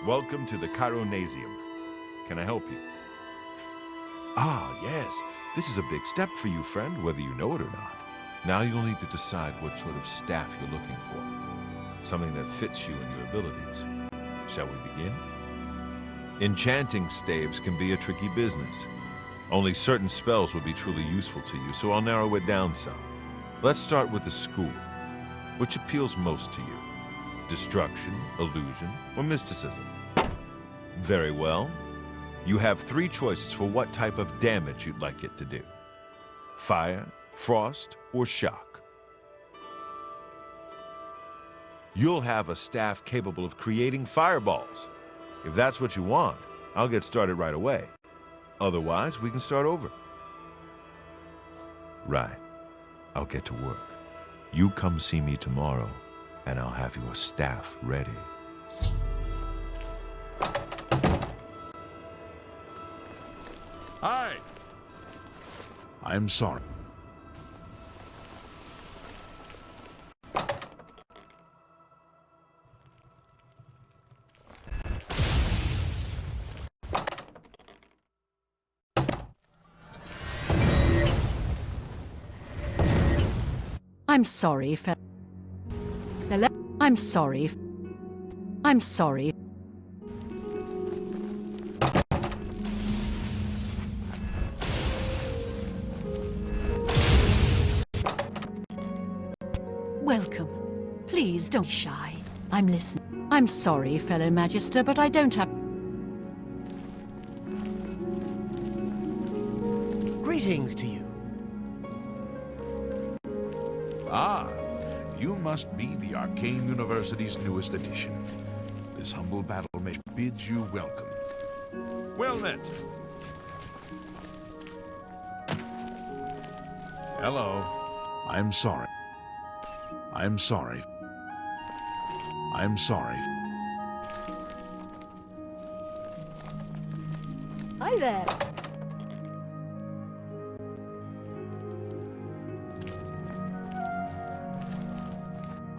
Welcome to the Chironasium. Can I help you? Ah, yes. This is a big step for you, friend, whether you know it or not. Now you'll need to decide what sort of staff you're looking for. Something that fits you and your abilities. Shall we begin? Enchanting Staves can be a tricky business. Only certain spells will be truly useful to you, so I'll narrow it down some. Let's start with the school. Which appeals most to you? Destruction, illusion, or mysticism? Very well. You have 3 choices for what type of damage you'd like it to do. Fire, frost, or shock. You'll have a staff capable of creating fireballs. If that's what you want, I'll get started right away. Otherwise, we can start over. Right. I'll get to work. You come see me tomorrow, and I'll have your staff ready. Hi! I'm sorry. I'm sorry, I'm sorry. I'm sorry. Welcome. Please don't be shy. I'm listening. I'm sorry, fellow Magister, but I don't have... Greetings to you. Ah, you must be the Arcane University's newest addition. This humble battle mage bids you welcome. Well met. Hello. I'm sorry. I'm sorry. I'm sorry. Hi there.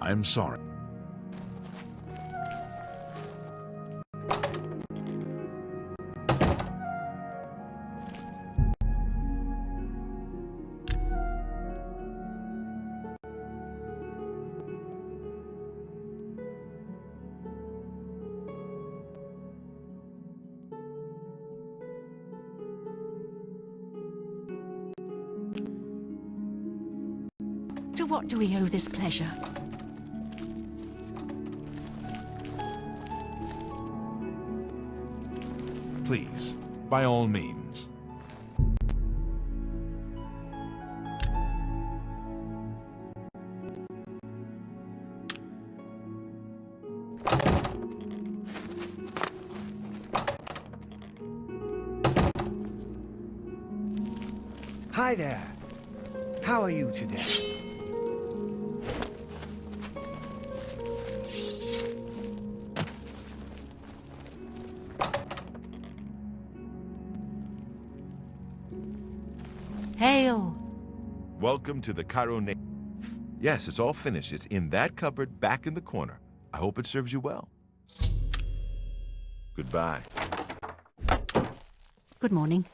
I'm sorry. To what do we owe this pleasure? Please, by all means. Hi there. How are you today? Hail! Welcome to the Chironasium. Yes, it's all finished. It's in that cupboard back in the corner. I hope it serves you well. Goodbye. Good morning.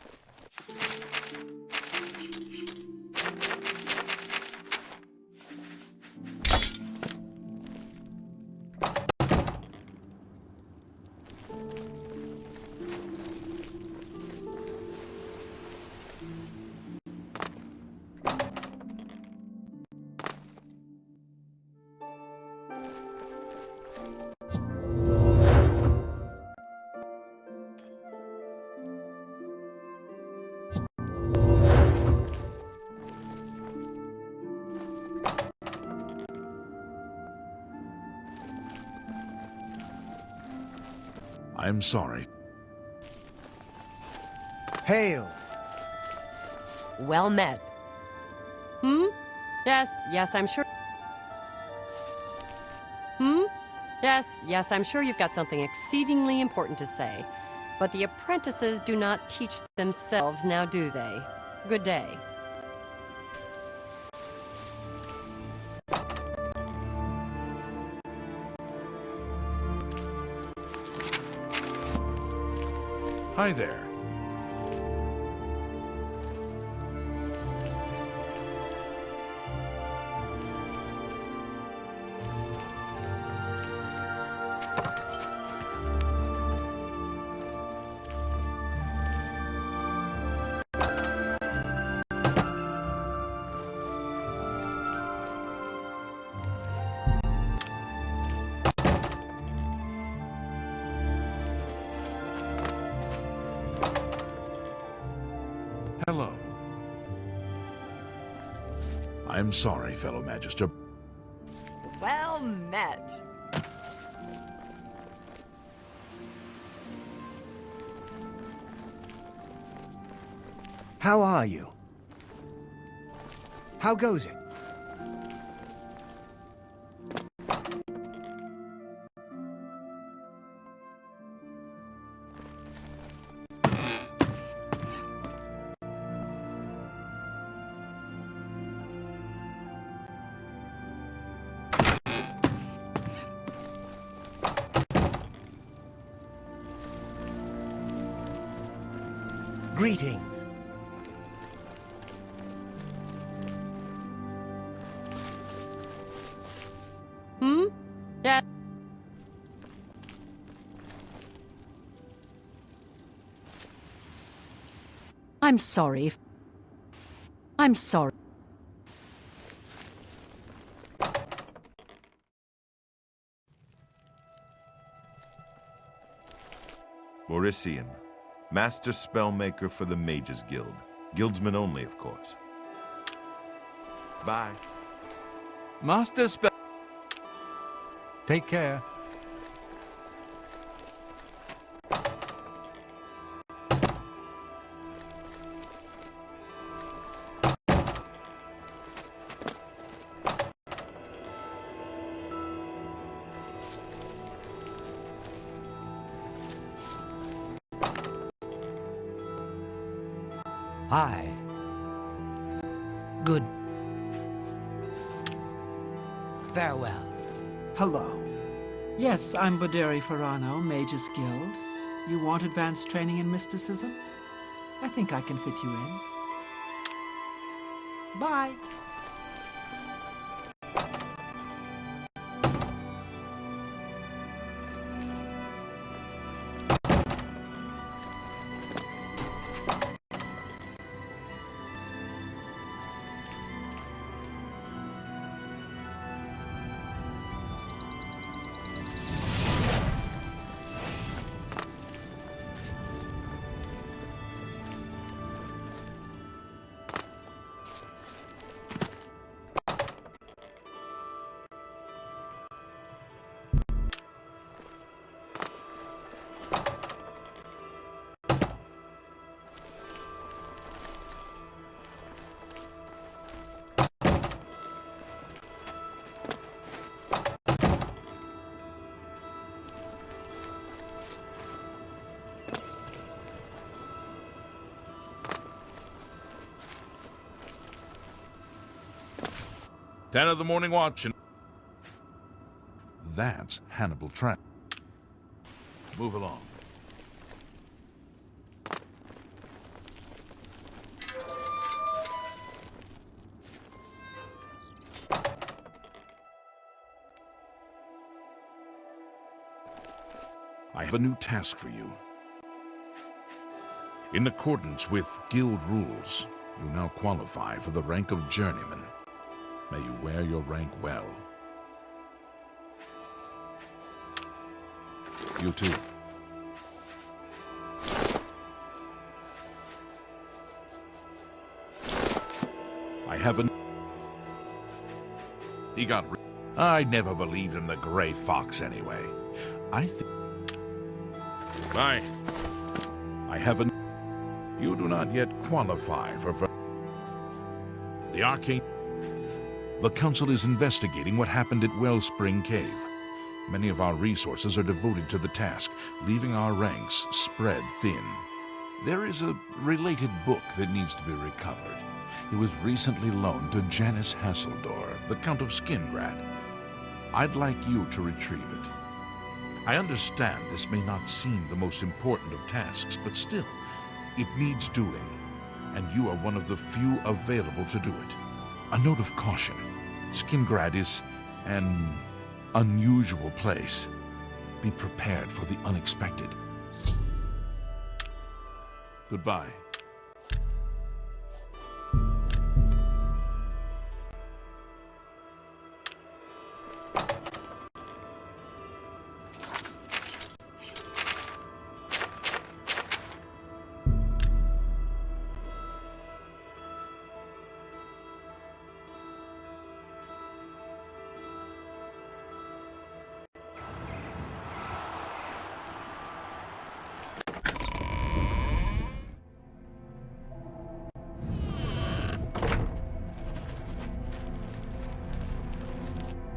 I'm sorry. Hail! Well met. Yes, I'm sure. Yes, I'm sure you've got something exceedingly important to say. But the apprentices do not teach themselves, now do they? Good day. Hi there. Hello. I'm sorry, fellow Magister. Well met. How are you? How goes it? Greetings. Hmm? Yeah. I'm sorry. I'm sorry. Borician, Master Spellmaker for the Mages Guild. Guildsmen only, of course. Bye. Master Spell. Take care. Hi. Good. Farewell. Hello. Yes, I'm Boderi Ferrano, Mages Guild. You want advanced training in mysticism? I think I can fit you in. Bye. Ten of the morning watch, and that's Hannibal Trap. Move along. I have a new task for you. In accordance with Guild rules, you now qualify for the rank of Journeyman. May you wear your rank well. You too. I haven't... He got... I never believed in the gray fox anyway. I think... I haven't... You do not yet qualify for... The arcane... The Council is investigating what happened at Wellspring Cave. Many of our resources are devoted to the task, leaving our ranks spread thin. There is a related book that needs to be recovered. It was recently loaned to Janice Hasseldor, the Count of Skingrad. I'd like you to retrieve it. I understand this may not seem the most important of tasks, but still, it needs doing, and you are one of the few available to do it. A note of caution. Skingrad is an unusual place. Be prepared for the unexpected. Goodbye.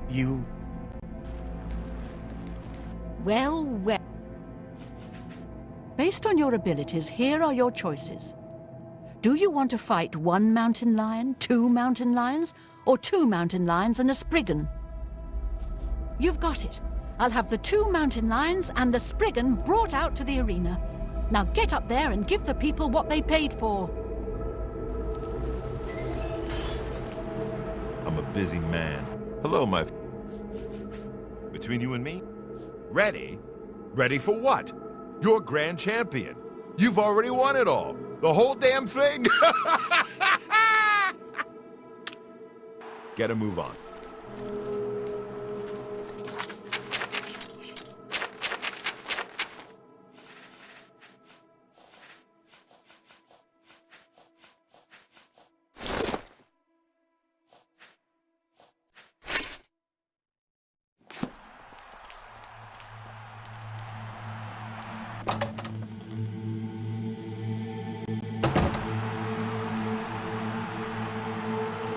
You... Well, well. Based on your abilities, here are your choices. Do you want to fight 1 mountain lion, 2 mountain lions, or 2 mountain lions and a spriggan? You've got it. I'll have the 2 mountain lions and the spriggan brought out to the arena. Now get up there and give the people what they paid for. I'm a busy man. Hello, my... Between you and me? Ready? Ready for what? You're grand champion. You've already won it all. The whole damn thing. Get a move on.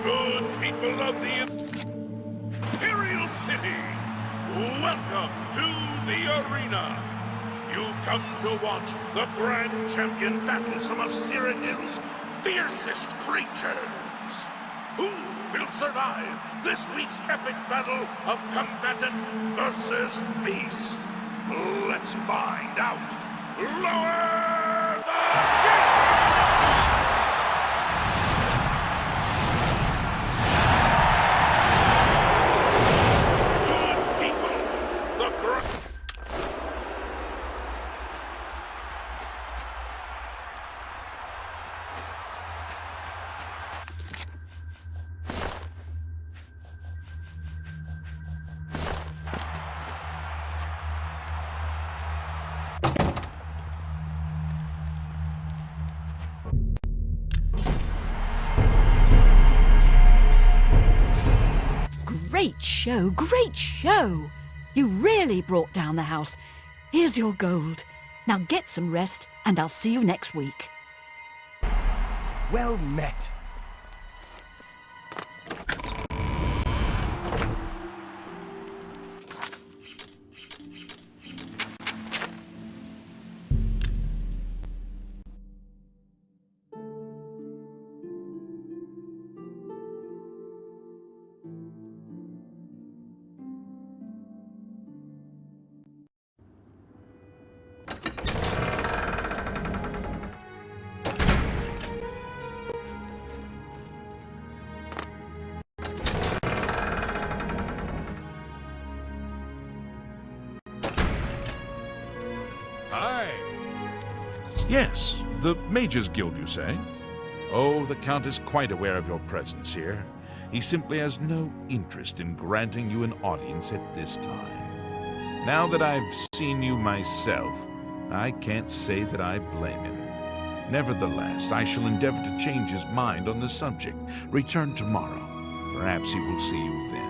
Good people of the Imperial City, welcome to the arena. You've come to watch the Grand Champion battle some of Cyrodiil's fiercest creatures. Who will survive this week's epic battle of combatant versus beast? Let's find out. Lower the gates! Great show, great show! You really brought down the house. Here's your gold. Now get some rest, and I'll see you next week. well met. Hi. Yes, the Mages Guild, you say? Oh, the Count is quite aware of your presence here. He simply has no interest in granting you an audience at this time. Now that I've seen you myself, I can't say that I blame him. Nevertheless, I shall endeavor to change his mind on the subject. Return tomorrow. Perhaps he will see you then.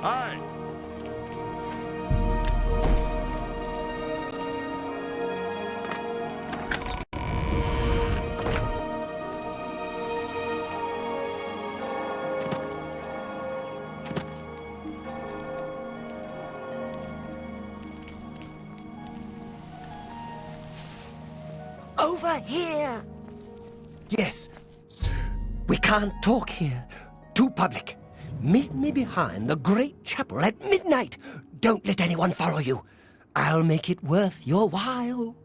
Aye. Over here! Yes. We can't talk here. Too public. Meet me behind the great chapel at midnight. Don't let anyone follow you. I'll make it worth your while.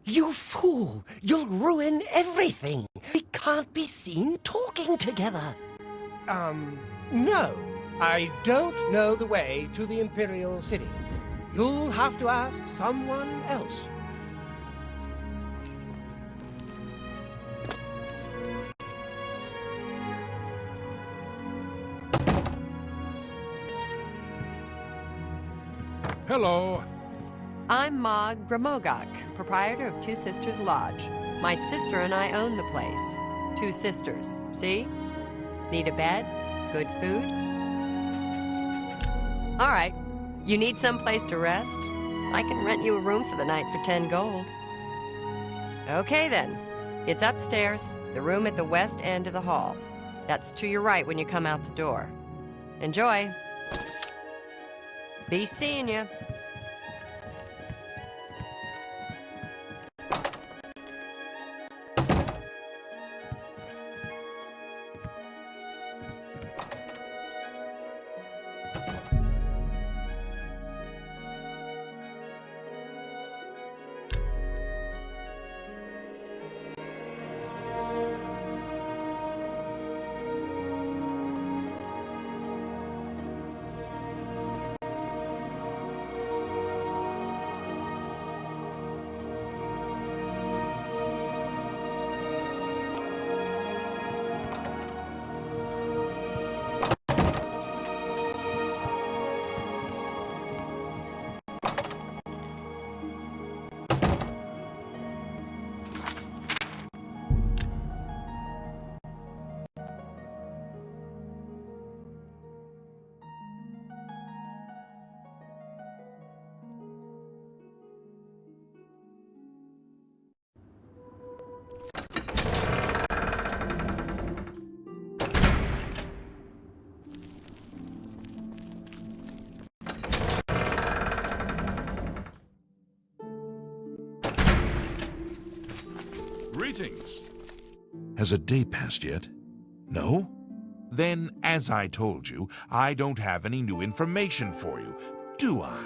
You fool! You'll ruin everything. We can't be seen talking together. No. I don't know the way to the Imperial City. You'll have to ask someone else. Hello. I'm Ma Gramogok, proprietor of Two Sisters Lodge. My sister and I own the place. Two sisters, see? Need a bed? Good food? All right. You need some place to rest? I can rent you a room for the night for 10 gold. Okay then. It's upstairs, the room at the west end of the hall. That's to your right when you come out the door. Enjoy. Be seeing you. Greetings. Has a day passed yet? No? Then, as I told you, I don't have any new information for you, do I?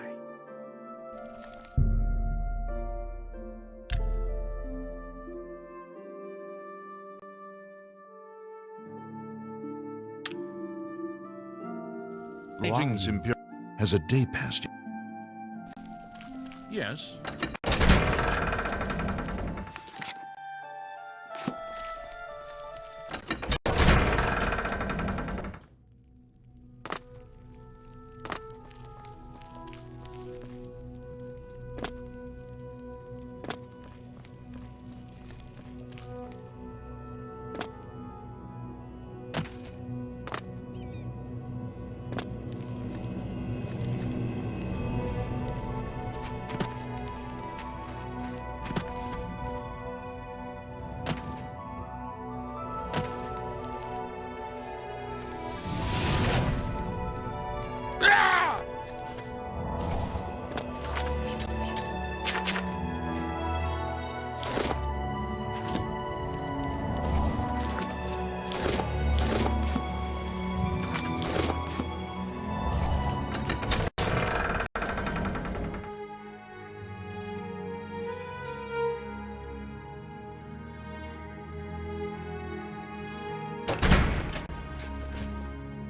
Greetings, Imperial. Has a day passed yet? Yes.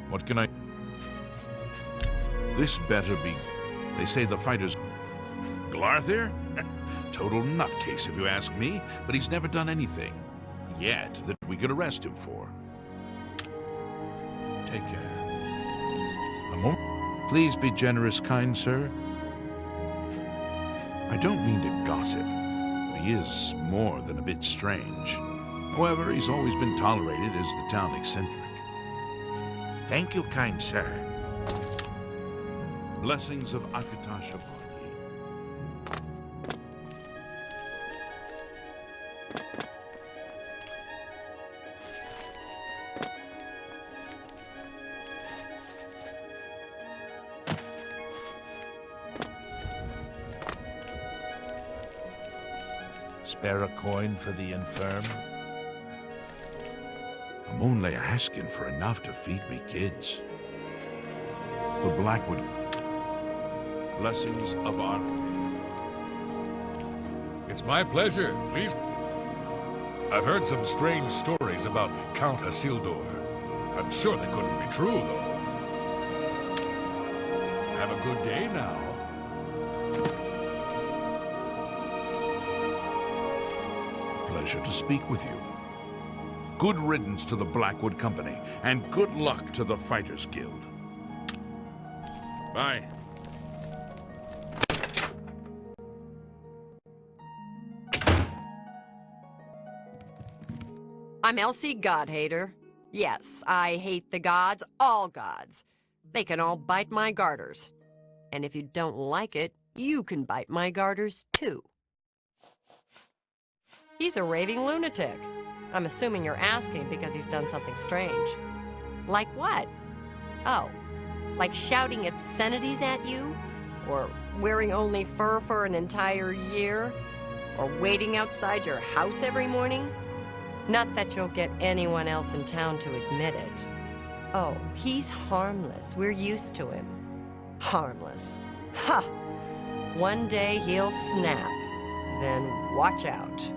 What can I... This better be... They say the fighter's... Glarthir? Total nutcase if you ask me, but he's never done anything yet that we could arrest him for. Take care. A moment. Please be generous, kind sir. I don't mean to gossip, but he is more than a bit strange. However, he's always been tolerated as the town eccentric. Thank you, kind sir. Blessings of Akatasha Bali. Spare a coin for the infirm? I'm only asking for enough to feed me kids. The Blackwood. Blessings of our... It's my pleasure. Please. I've heard some strange stories about Count Isildur. I'm sure they couldn't be true, though. Have a good day now. Pleasure to speak with you. Good riddance to the Blackwood Company, and good luck to the Fighters Guild. Bye. I'm Elsie Godhater. Yes, I hate the gods, all gods. They can all bite my garters. And if you don't like it, you can bite my garters too. He's a raving lunatic. I'm assuming you're asking because he's done something strange. Like what? Oh, like shouting obscenities at you? Or wearing only fur for an entire year? Or waiting outside your house every morning? Not that you'll get anyone else in town to admit it. Oh, he's harmless. We're used to him. Harmless. Ha! One day he'll snap. Then watch out.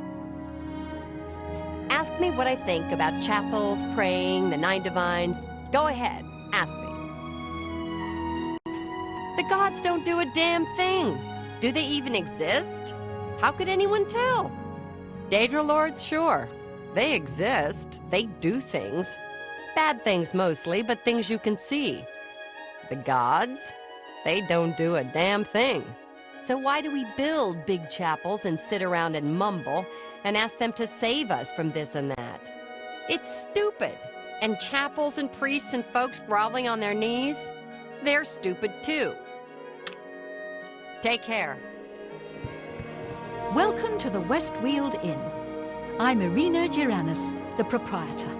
Ask me what I think about chapels, praying, the 9 divines. Go ahead, ask me. The gods don't do a damn thing. Do they even exist? How could anyone tell? Daedra lords, sure. They exist. They do things. Bad things mostly, but things you can see. The gods? They don't do a damn thing. So why do we build big chapels and sit around and mumble and ask them to save us from this and that? It's stupid. And chapels and priests and folks groveling on their knees? They're stupid too. Take care. Welcome to the Westweald Inn. I'm Irina Giranus, the proprietor.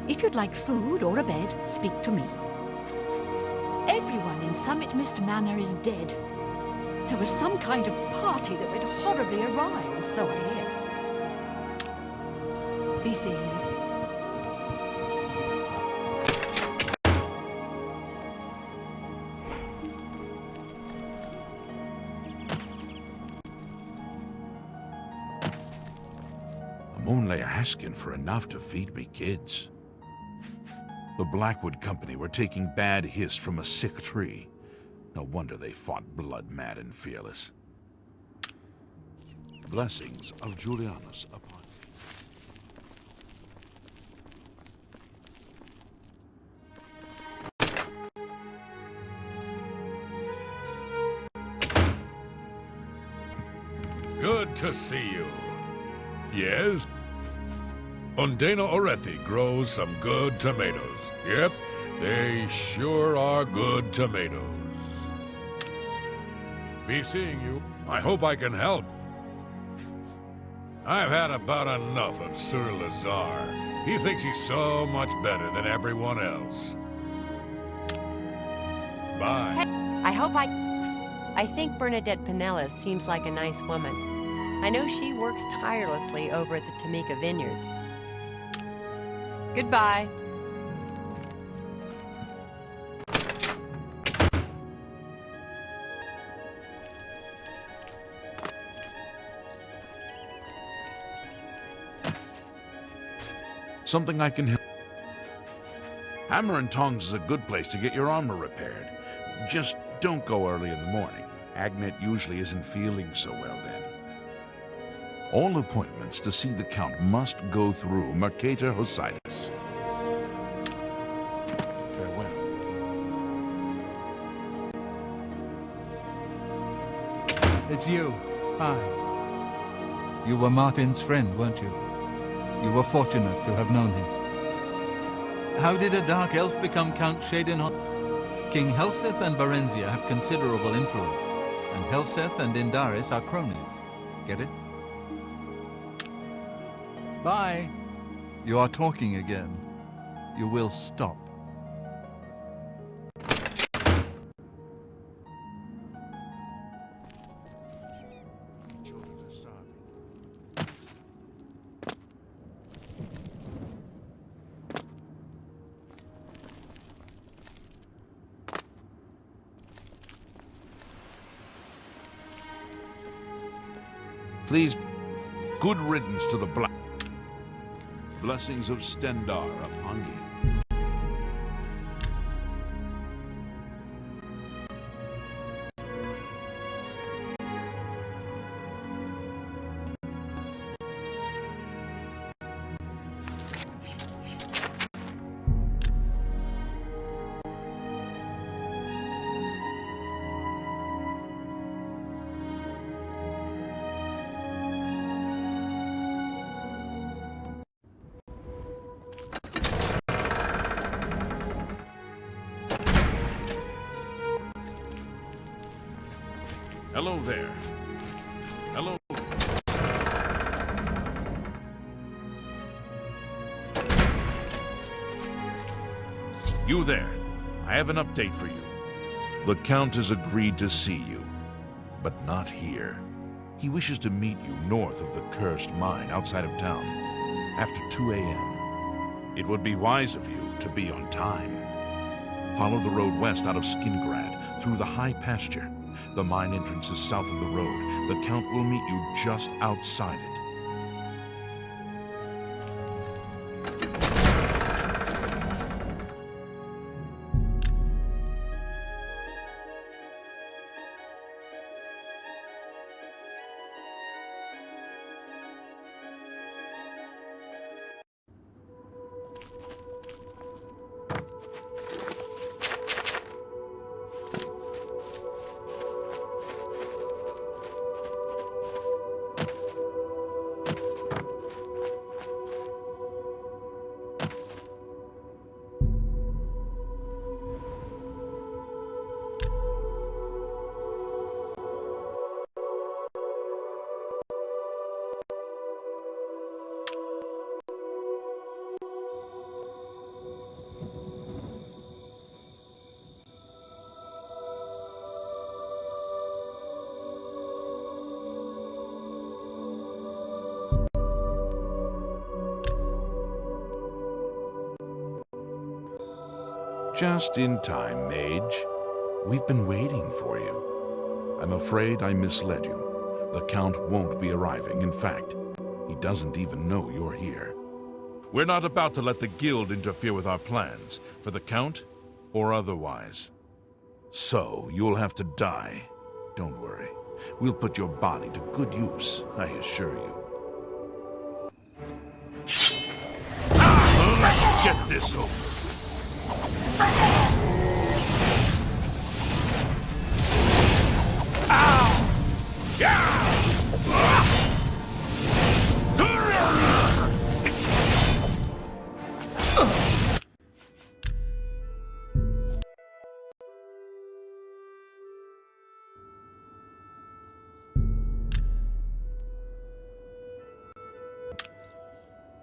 If you'd like food or a bed, speak to me. Everyone in Summit Mist Manor is dead. There was some kind of party that went horribly awry, or so I hear. Be seeing you. I'm only asking for enough to feed me kids. The Blackwood Company were taking bad hist from a sick tree. No wonder they fought blood-mad and fearless. Blessings of Julianus upon Good to see you. Yes? Undena Orethi grows some good tomatoes. Yep, they sure are good tomatoes. Be seeing you. I hope I can help. I've had about enough of Sir Lazar. He thinks he's so much better than everyone else. Bye. Hey, I think Bernadette Pinellas seems like a nice woman. I know she works tirelessly over at the Tamika Vineyards. Goodbye. something I can help. Hammer and Tongs is a good place to get your armor repaired. Just don't go early in the morning. Agnet usually isn't feeling so well then. All appointments to see the Count must go through Mercator Hosidus. Farewell. It's you. Hi. You were Martin's friend, weren't you? You were fortunate to have known him. How did a dark elf become Count Shadenhot? King Helseth and Barenzia have considerable influence, and Helseth and Indaris are cronies. Get it? Bye. You are talking again. You will stop. Children are starving. Please, good riddance to the black. Blessings of Stendar upon you. Hello there. Hello. You there. I have an update for you. The Count has agreed to see you, but not here. He wishes to meet you north of the cursed mine outside of town, after 2 a.m. It would be wise of you to be on time. Follow the road west out of Skingrad, through the high pasture. The mine entrance is south of the road. The Count will meet you just outside it. Just in time, mage. We've been waiting for you. I'm afraid I misled you. The Count won't be arriving. In fact, he doesn't even know you're here. We're not about to let the Guild interfere with our plans, for the Count or otherwise. So, you'll have to die. Don't worry. We'll put your body to good use, I assure you. Let's get this over.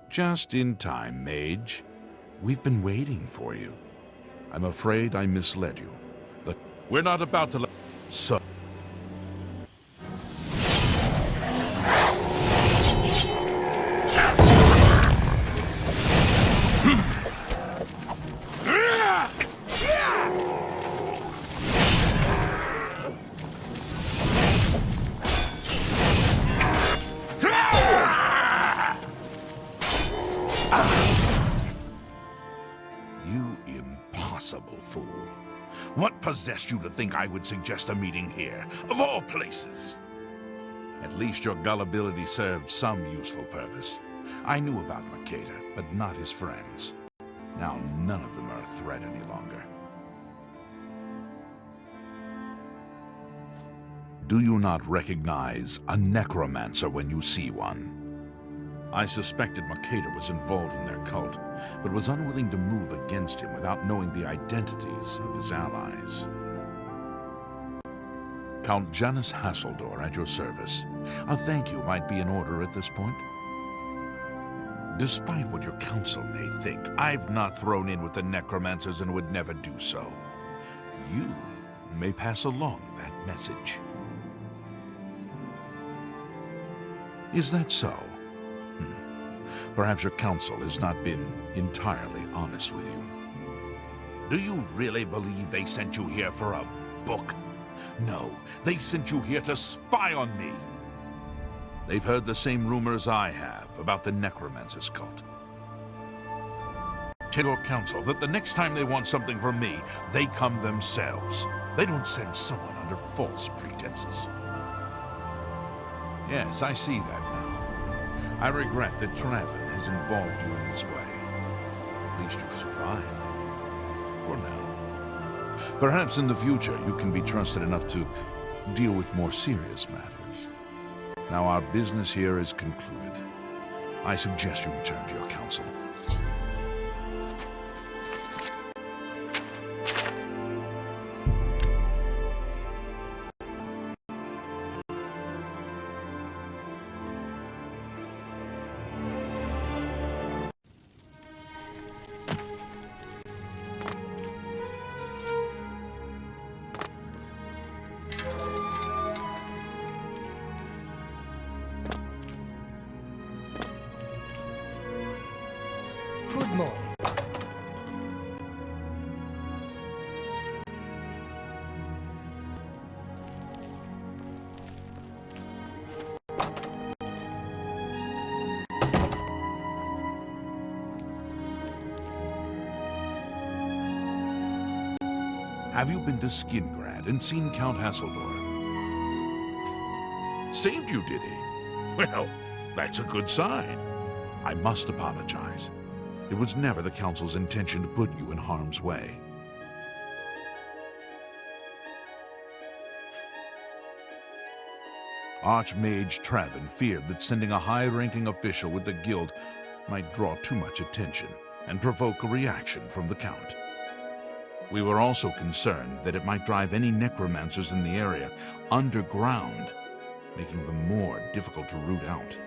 Just in time, mage. We've been waiting for you. I'm afraid I misled you. We're not about to let... So... Fool. What possessed you to think I would suggest a meeting here, of all places? At least your gullibility served some useful purpose. I knew about Mercator, but not his friends. Now none of them are a threat any longer. Do you not recognize a necromancer when you see one? I suspected Makeda was involved in their cult, but was unwilling to move against him without knowing the identities of his allies. Count Janus Hassildor at your service. A thank you might be in order at this point. Despite what your council may think, I've not thrown in with the necromancers and would never do so. You may pass along that message. Is that so? Perhaps your council has not been entirely honest with you. Do you really believe they sent you here for a book? No, they sent you here to spy on me. They've heard the same rumors I have about the necromancer's cult. Tell your council that the next time they want something from me, they come themselves. They don't send someone under false pretenses. Yes, I see that now. I regret that Traven has involved you in this way. At least you've survived. For now. Perhaps in the future you can be trusted enough to deal with more serious matters. Now our business here is concluded. I suggest you return to your council. Good morning. Have you been to Skingrad and seen Count Hassildor? Saved you, did he? Well, that's a good sign. I must apologize. It was never the Council's intention to put you in harm's way. Archmage Traven feared that sending a high-ranking official with the guild might draw too much attention and provoke a reaction from the Count. We were also concerned that it might drive any necromancers in the area underground, making them more difficult to root out.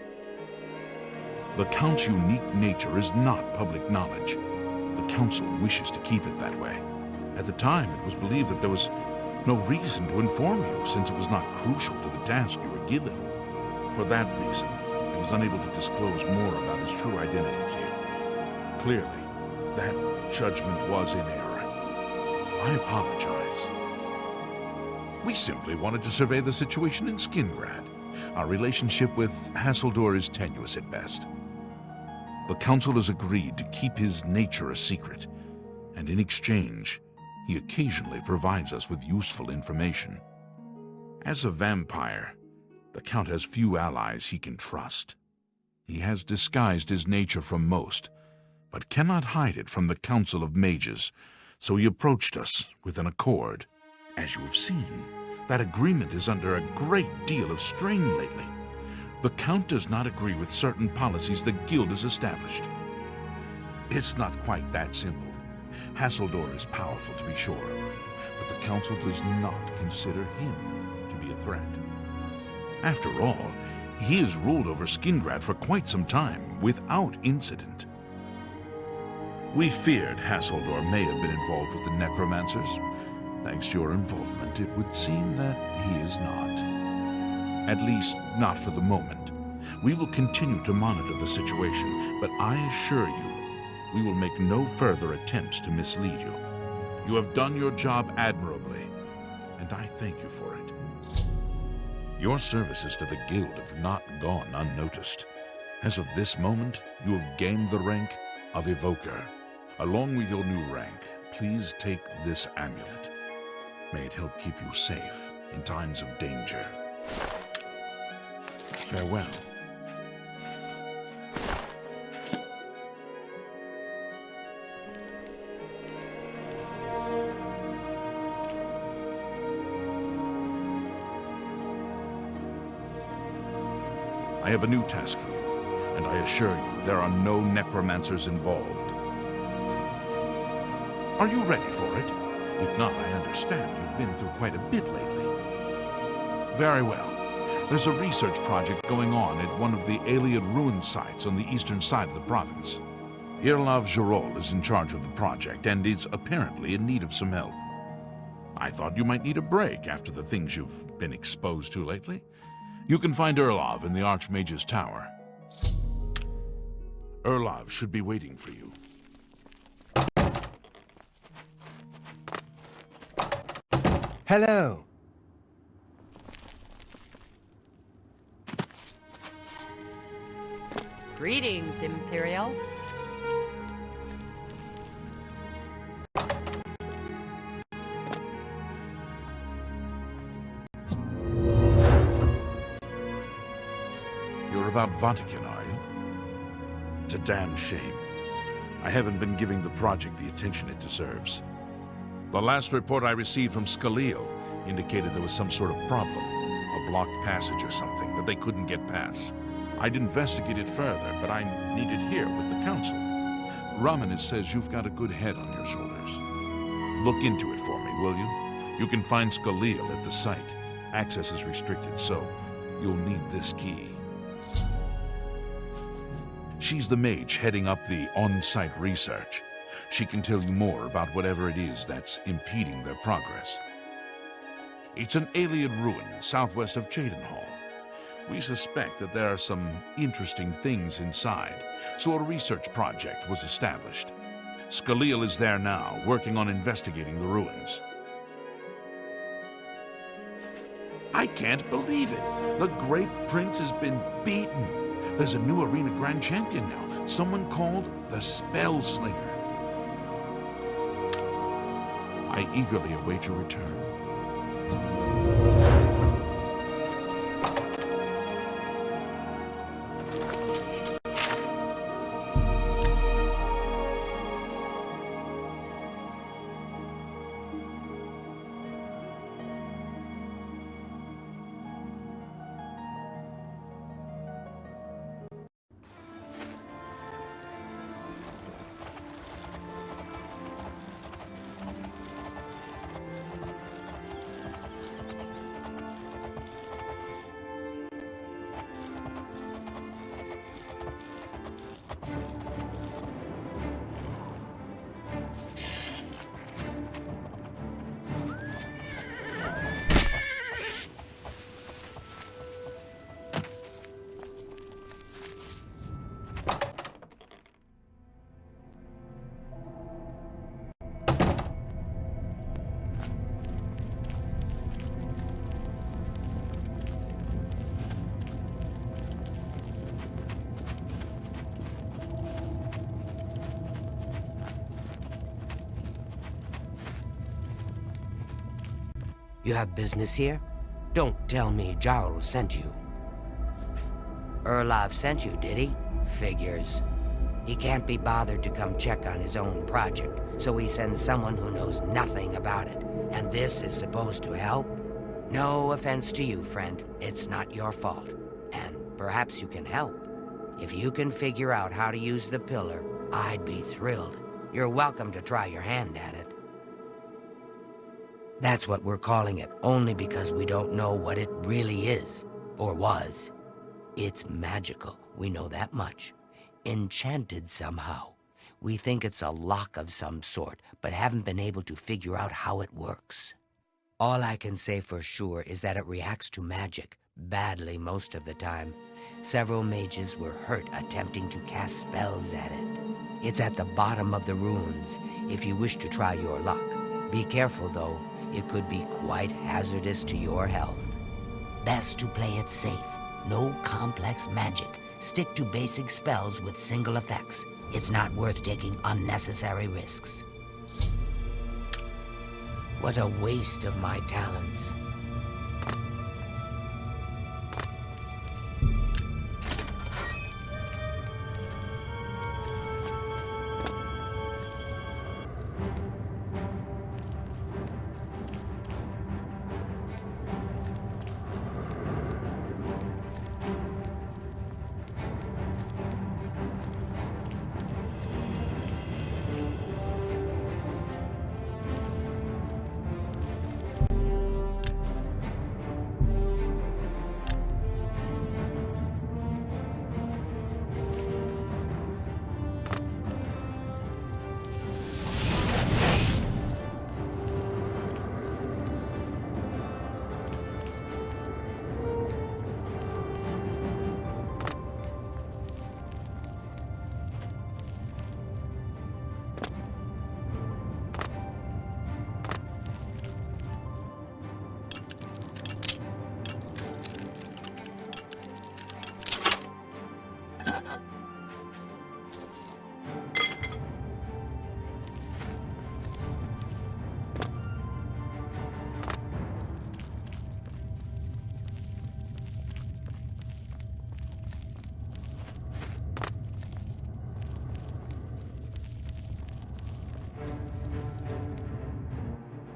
The Count's unique nature is not public knowledge. The Council wishes to keep it that way. At the time, it was believed that there was no reason to inform you, since it was not crucial to the task you were given. For that reason, it was unable to disclose more about his true identity to you. Clearly, that judgment was in error. I apologize. We simply wanted to survey the situation in Skingrad. Our relationship with Hassildor is tenuous at best. The Council has agreed to keep his nature a secret, and in exchange, he occasionally provides us with useful information. As a vampire, the Count has few allies he can trust. He has disguised his nature from most, but cannot hide it from the Council of Mages, so he approached us with an accord. As you have seen, that agreement is under a great deal of strain lately. The Count does not agree with certain policies the Guild has established. It's not quite that simple. Hassildor is powerful, to be sure, but the Council does not consider him to be a threat. After all, he has ruled over Skingrad for quite some time, without incident. We feared Hassildor may have been involved with the necromancers. Thanks to your involvement, it would seem that he is not. At least, not for the moment. We will continue to monitor the situation, but I assure you, we will make no further attempts to mislead you. You have done your job admirably, and I thank you for it. Your services to the Guild have not gone unnoticed. As of this moment, you have gained the rank of Evoker. Along with your new rank, please take this amulet. May it help keep you safe in times of danger. Farewell. I have a new task for you, And I assure you, there are no necromancers involved. Are you ready for it? If not, I understand you've been through quite a bit lately. Very well. There's a research project going on at one of the Aeliad ruin sites on the eastern side of the province. Irlav Jirol is in charge of the project and is apparently in need of some help. I thought you might need a break after the things you've been exposed to lately. You can find Irlav in the Archmage's Tower. Irlav should be waiting for you. Hello. Greetings, Imperial. You're about Vatican, are you? It's a damn shame. I haven't been giving the project the attention it deserves. The last report I received from Skalil indicated there was some sort of problem, a blocked passage or something that they couldn't get past. I'd investigate it further, but I'm needed here with the council. Ramanis says you've got a good head on your shoulders. Look into it for me, will you? You can find Skalil at the site. Access is restricted, so you'll need this key. She's the mage heading up the on-site research. She can tell you more about whatever it is that's impeding their progress. It's an Aeliad ruin southwest of Cheydinhall. We suspect that there are some interesting things inside, so a research project was established. Skalil is there now, working on investigating the ruins. I can't believe it! The Great Prince has been beaten! There's a new Arena Grand Champion now, someone called the Spellslinger. I eagerly await your return. You have business here? Don't tell me Jarl sent you. Irlav sent you, did he? Figures. He can't be bothered to come check on his own project, so he sends someone who knows nothing about it. And this is supposed to help? No offense to you, friend. It's not your fault. And perhaps you can help. If you can figure out how to use the pillar, I'd be thrilled. You're welcome to try your hand at it. That's what we're calling it, only because we don't know what it really is, or was. It's magical, we know that much. Enchanted somehow. We think it's a lock of some sort, but haven't been able to figure out how it works. All I can say for sure is that it reacts to magic, badly most of the time. Several mages were hurt attempting to cast spells at it. It's at the bottom of the ruins, if you wish to try your luck. Be careful, though. It could be quite hazardous to your health. Best to play it safe. No complex magic. Stick to basic spells with single effects. It's not worth taking unnecessary risks. What a waste of my talents.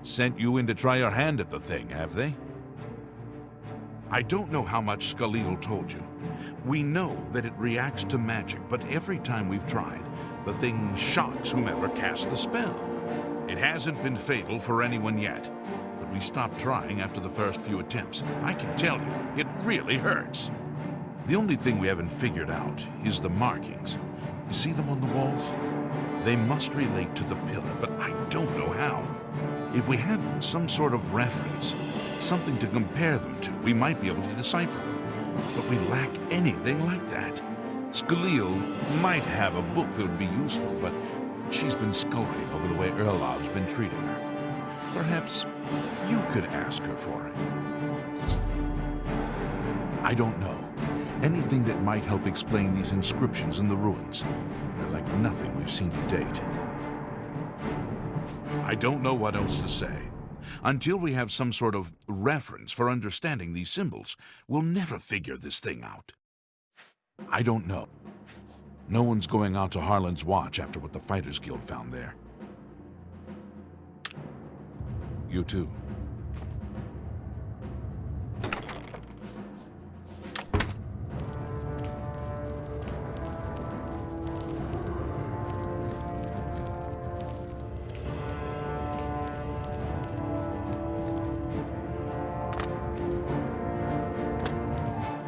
Sent you in to try your hand at the thing, have they? I don't know how much Skalil told you. We know that it reacts to magic, but every time we've tried, the thing shocks whomever cast the spell. It hasn't been fatal for anyone yet, but we stopped trying after the first few attempts. I can tell you, it really hurts. The only thing we haven't figured out is the markings. You see them on the walls? They must relate to the pillar, but I don't know how. If we had some sort of reference, something to compare them to, we might be able to decipher them. But we lack anything like that. Skalil might have a book that would be useful, but she's been skulking over the way Erlov's been treating her. Perhaps you could ask her for it. I don't know. Anything that might help explain these inscriptions in the ruins. They're like nothing we've seen to date. I don't know what else to say. Until we have some sort of reference for understanding these symbols, we'll never figure this thing out. I don't know. No one's going out to Harlan's Watch after what the Fighters Guild found there. You too.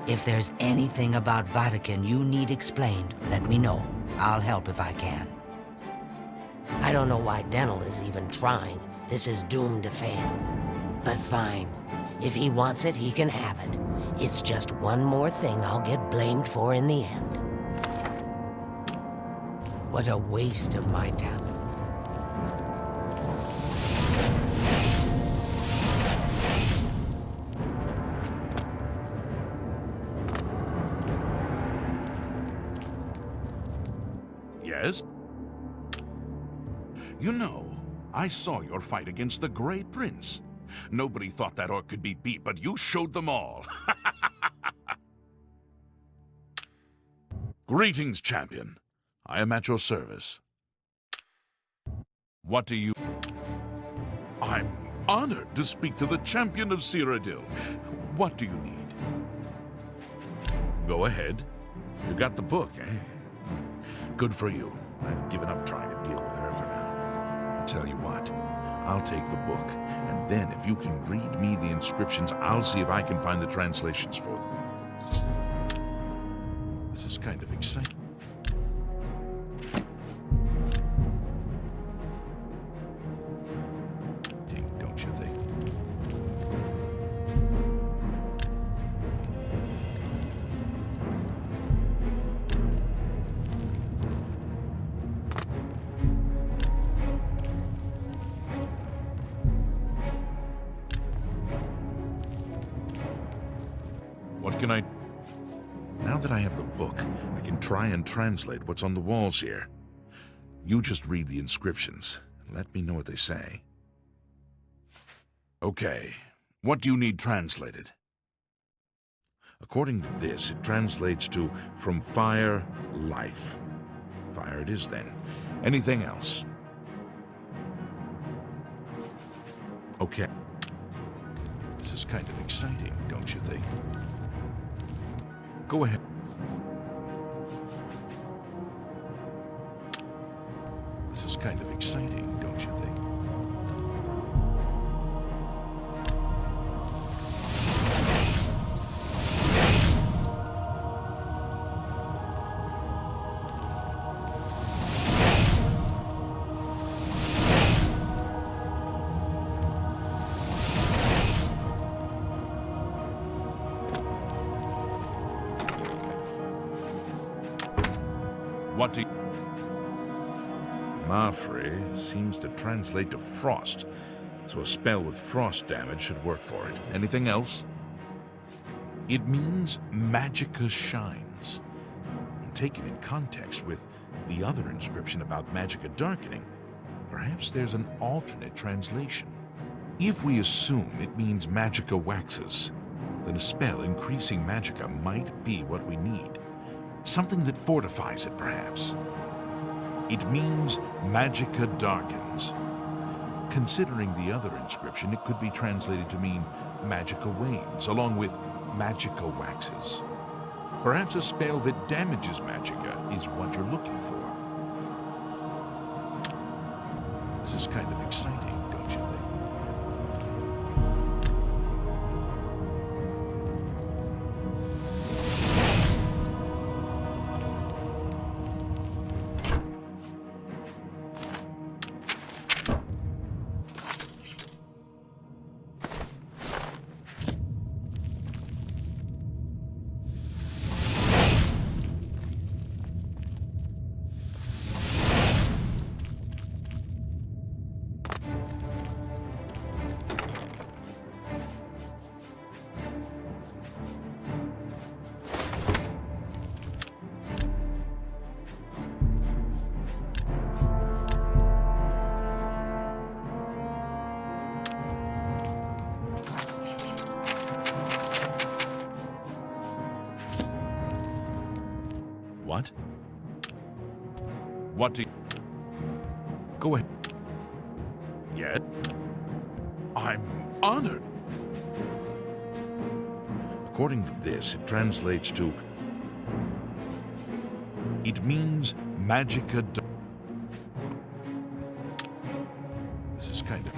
If there's anything about Vatican you need explained, let me know. I'll help if I can. I don't know why Denel is even trying. This is doomed to fail. But fine. If he wants it, he can have it. It's just one more thing I'll get blamed for in the end. What a waste of my talents. Yes? You know, I saw your fight against the Grey Prince. Nobody thought that orc could be beat, but you showed them all. Greetings, champion. I am at your service. What do you... I'm honored to speak to the champion of Cyrodiil. What do you need? Go ahead. You got the book, eh? Good for you. I've given up trying to deal with her for now. I'll tell you what. I'll take the book, and then if you can read me the inscriptions, I'll see if I can find the translations for them. This is kind of exciting. Don't you think? What can I... Now that I have the book, I can try and translate what's on the walls here. You just read the inscriptions. Let me know what they say. Okay, what do you need translated? According to this, it translates to from fire, life. Fire it is then. Anything else? Okay. This is kind of exciting, don't you think? Go ahead. This is kind of exciting, don't you think? What do you... Mafre seems to translate to frost, so a spell with frost damage should work for it. Anything else? It means magicka shines. And taken in context with the other inscription about magicka darkening, perhaps there's an alternate translation. If we assume it means magicka waxes, then a spell increasing magicka might be what we need. Something that fortifies it, perhaps. It means magicka darkens. Considering the other inscription, it could be translated to mean magical wanes, along with magica waxes. Perhaps a spell that damages magica is what you're looking for. This is kind of exciting, don't you think? What? What do you... Go ahead. Yet? I'm honored. According to this, it translates to... It means magica... This is kind of...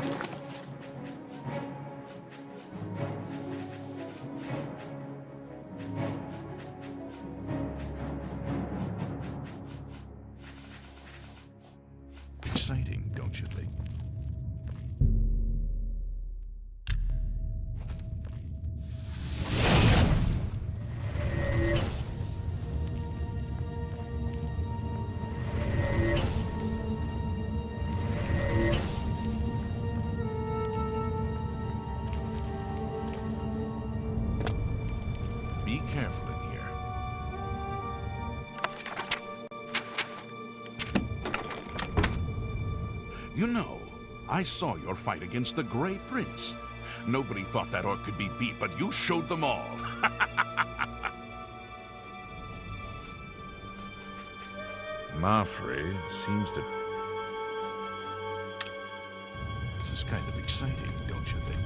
exciting, don't you think? Be careful in here. You know, I saw your fight against the Grey Prince. Nobody thought that orc could be beat, but you showed them all. Mafre seems to... This is kind of exciting, don't you think?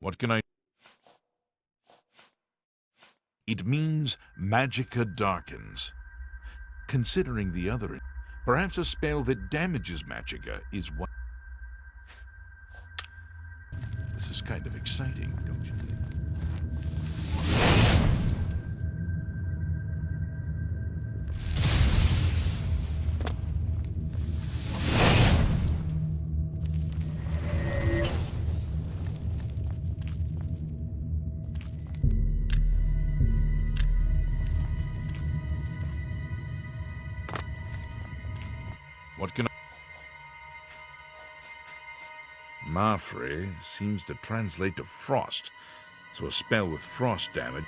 What can I... It means magica darkens. Considering the other... Perhaps a spell that damages magica is what... This is kind of exciting, don't you think? What can I... Mafre seems to translate to frost, so a spell with frost damage.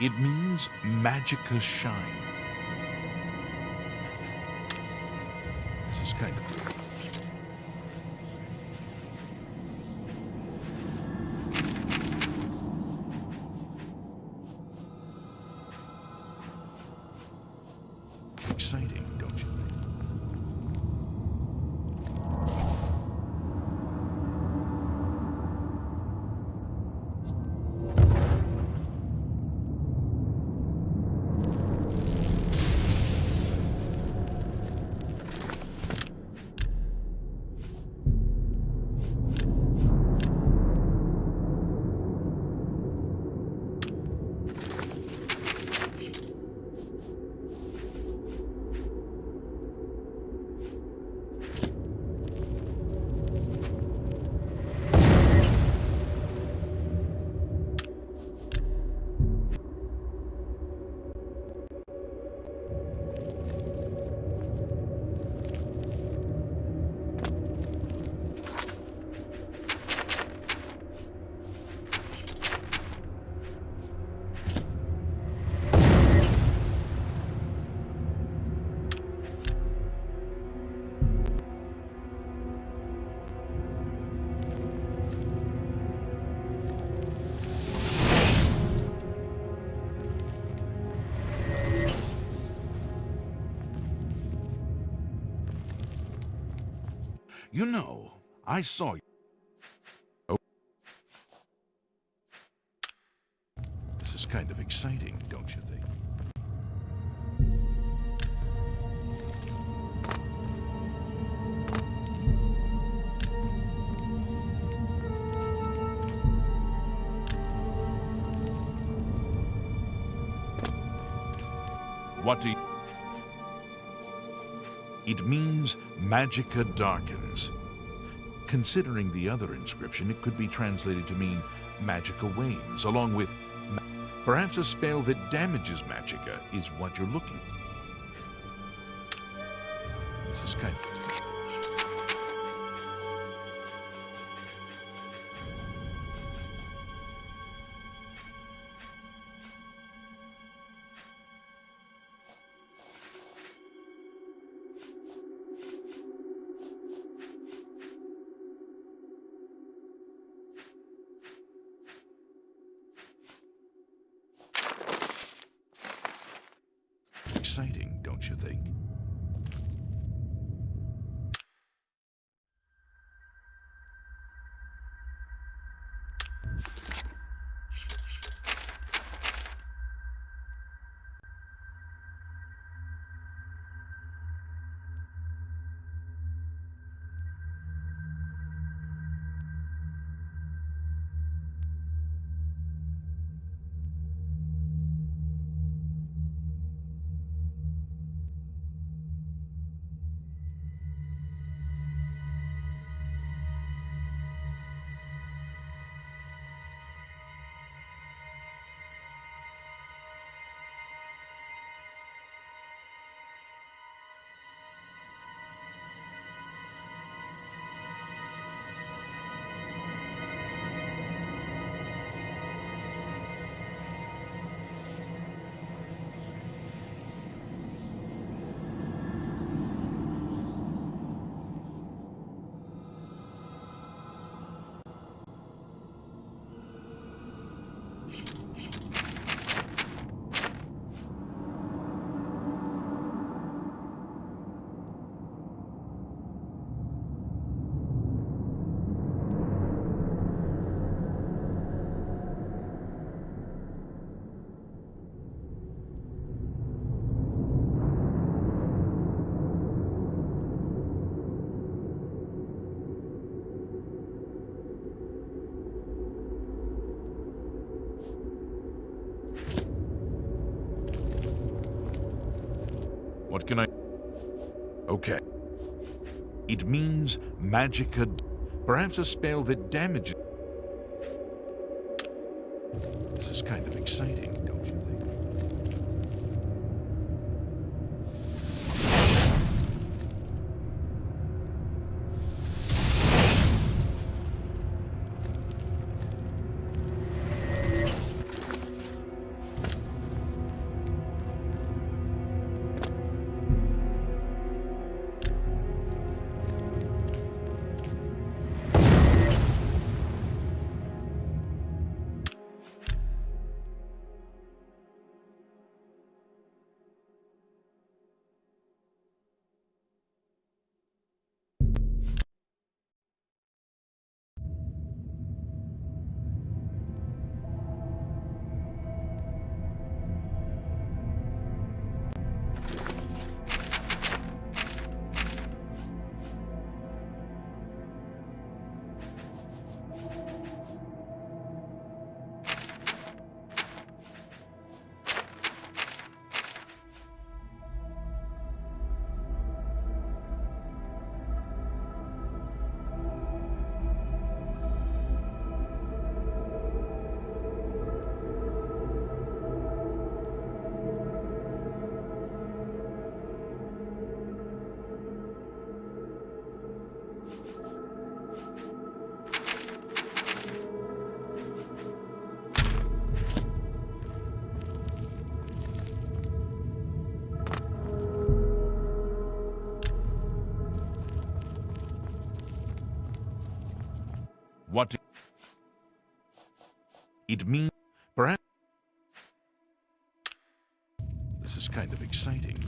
It means magica shine. This is kind of... exciting, don't you think? You know, I saw you. Oh. This is kind of exciting, don't you think? What do you... It means Magicka darkens. Considering the other inscription, it could be translated to mean Magicka wanes, along with... Perhaps a spell that damages Magicka is what you're looking for. This is kind of... exciting, don't you think? What can I... Okay. It means Magicka... Perhaps a spell that damages... This is kind of exciting, don't you think? What do... It means... Perhaps... This is kind of exciting.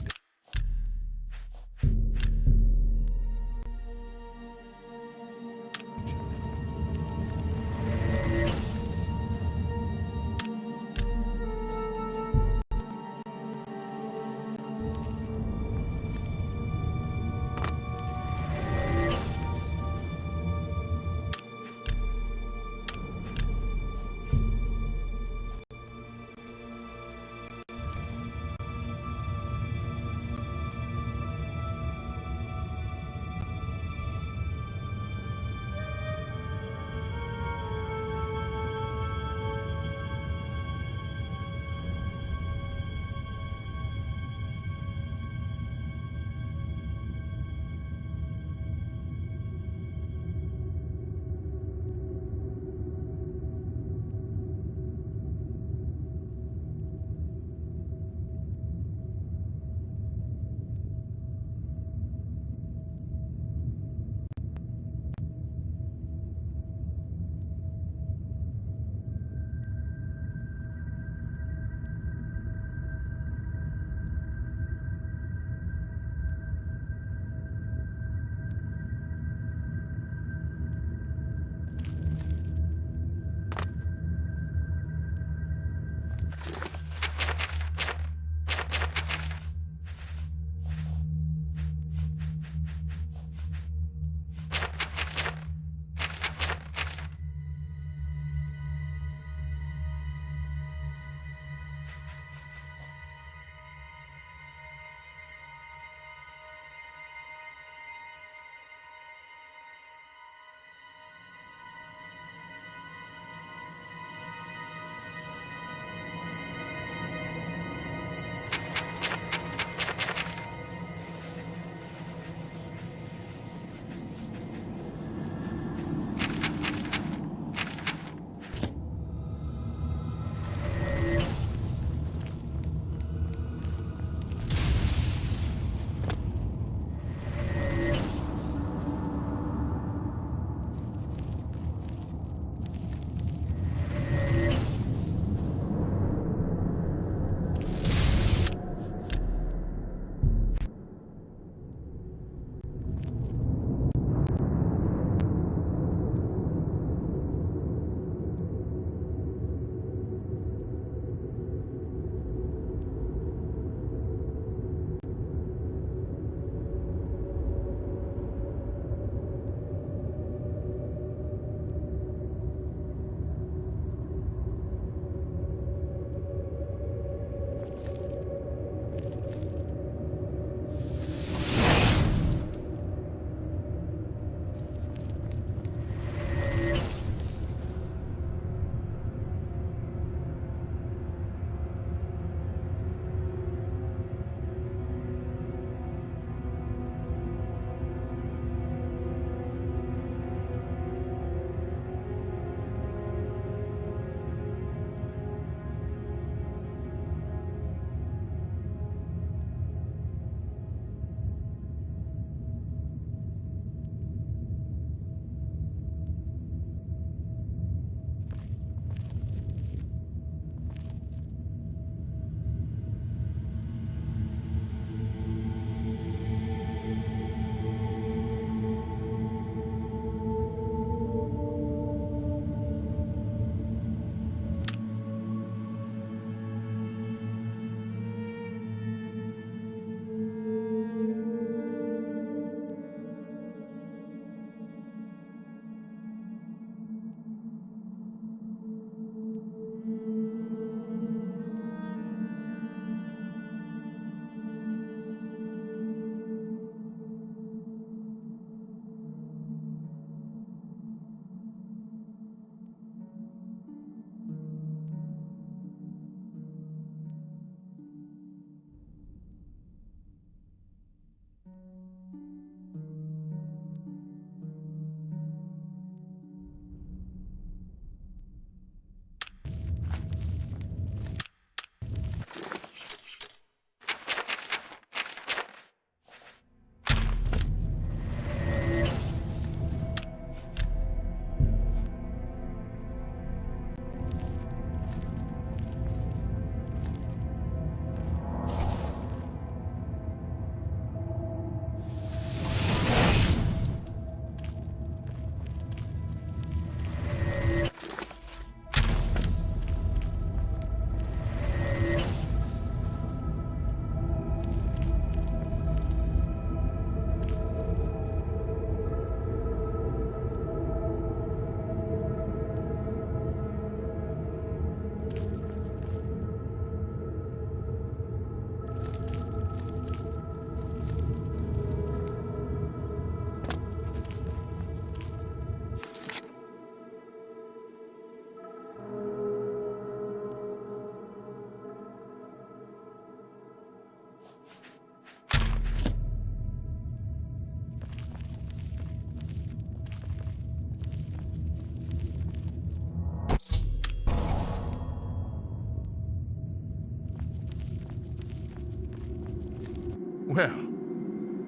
Well,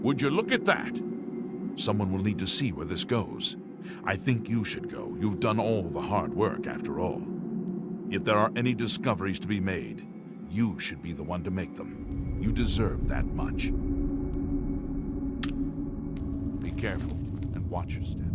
would you look at that? Someone will need to see where this goes. I think you should go. You've done all the hard work, after all. If there are any discoveries to be made, you should be the one to make them. You deserve that much. Be careful and watch your step.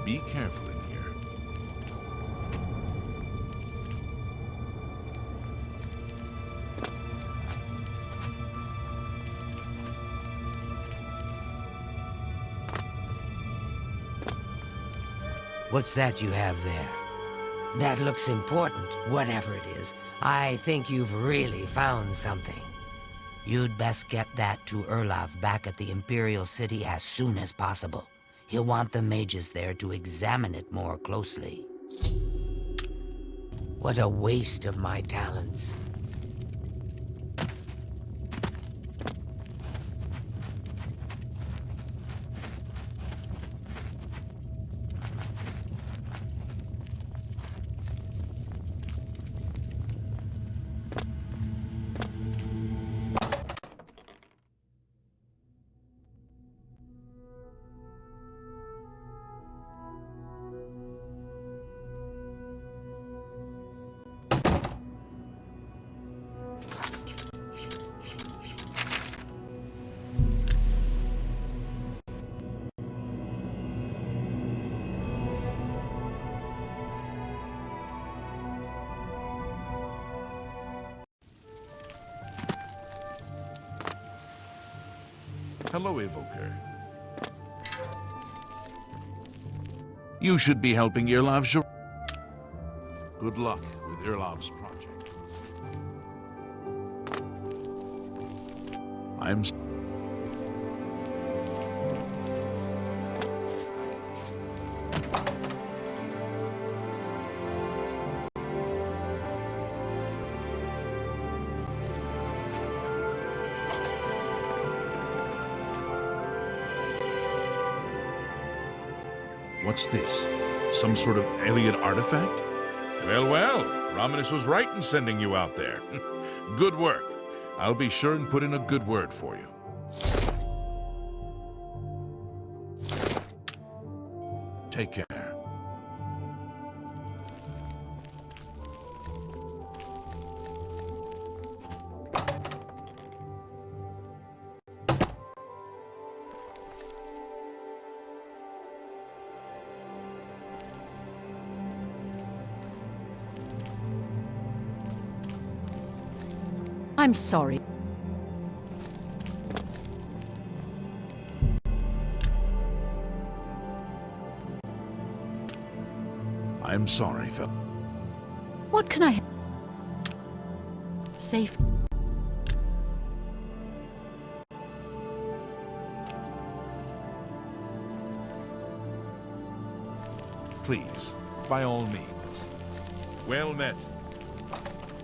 Be careful in here. What's that you have there? That looks important, whatever it is. I think you've really found something. You'd best get that to Erlaf back at the Imperial City as soon as possible. He'll want the mages there to examine it more closely. What a waste of my talents. Hello, Evoker. You should be helping Irlav's. Good luck with Irlav's project. I'm. What's this? Some sort of alien artifact? Well, well, Romanus was right in sending you out there. Good work. I'll be sure and put in a good word for you. Take care. I'm sorry. I'm sorry, Phil. What can I... Safe. Please, by all means. Well met.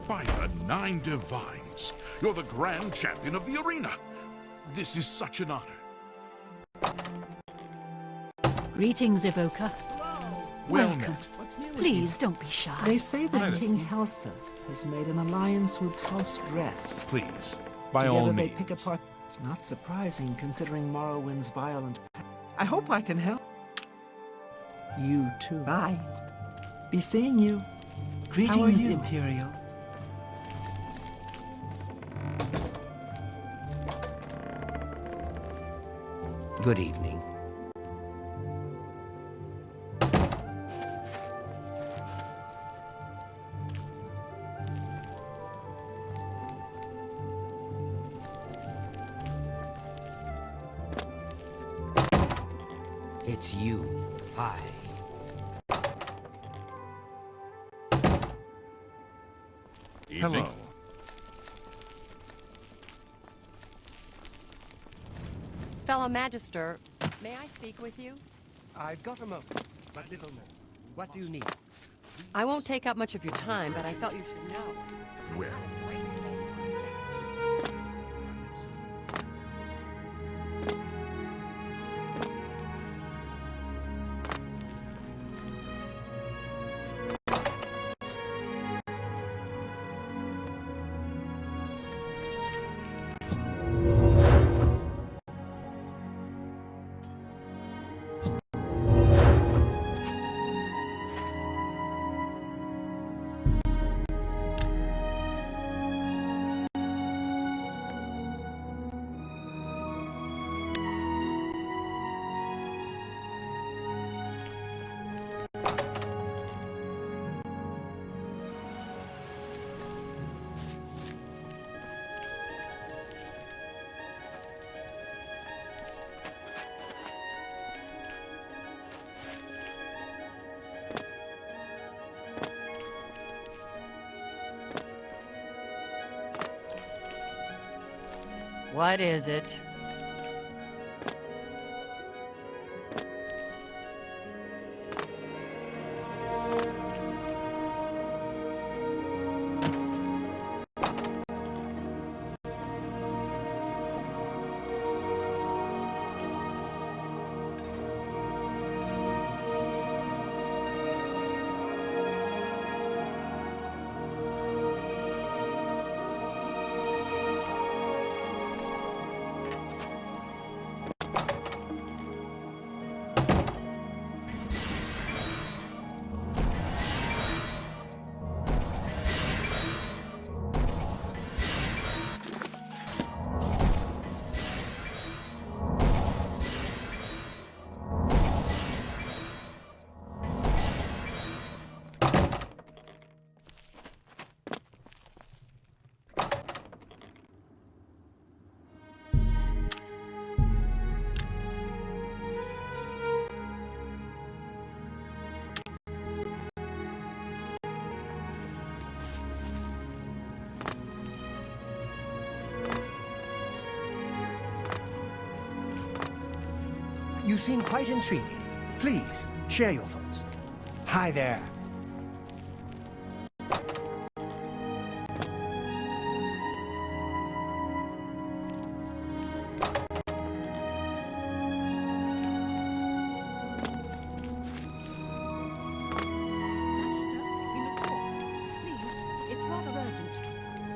By the Nine Divines, you're the grand champion of the arena. This is such an honor. Greetings, Evoker. Well Welcome. met. What's new with Please don't be shy. you? They say that Lettuce. King Helseth has made an alliance with House Dress. Please, by Together all they means. pick apart. It's not surprising considering Morrowind's violent. I hope I can help. You too. Bye. Be seeing you. Greetings, Imperial. Good evening. It's you. Hi. Evening. Hello. Fellow Magister, may I speak with you? I've got a moment, but little more. What do you need? I won't take up much of your time, but I felt you should know. Well, What is it? You seem quite intriguing. Please, share your thoughts. Hi there. Magister, we must talk. Please, it's rather urgent.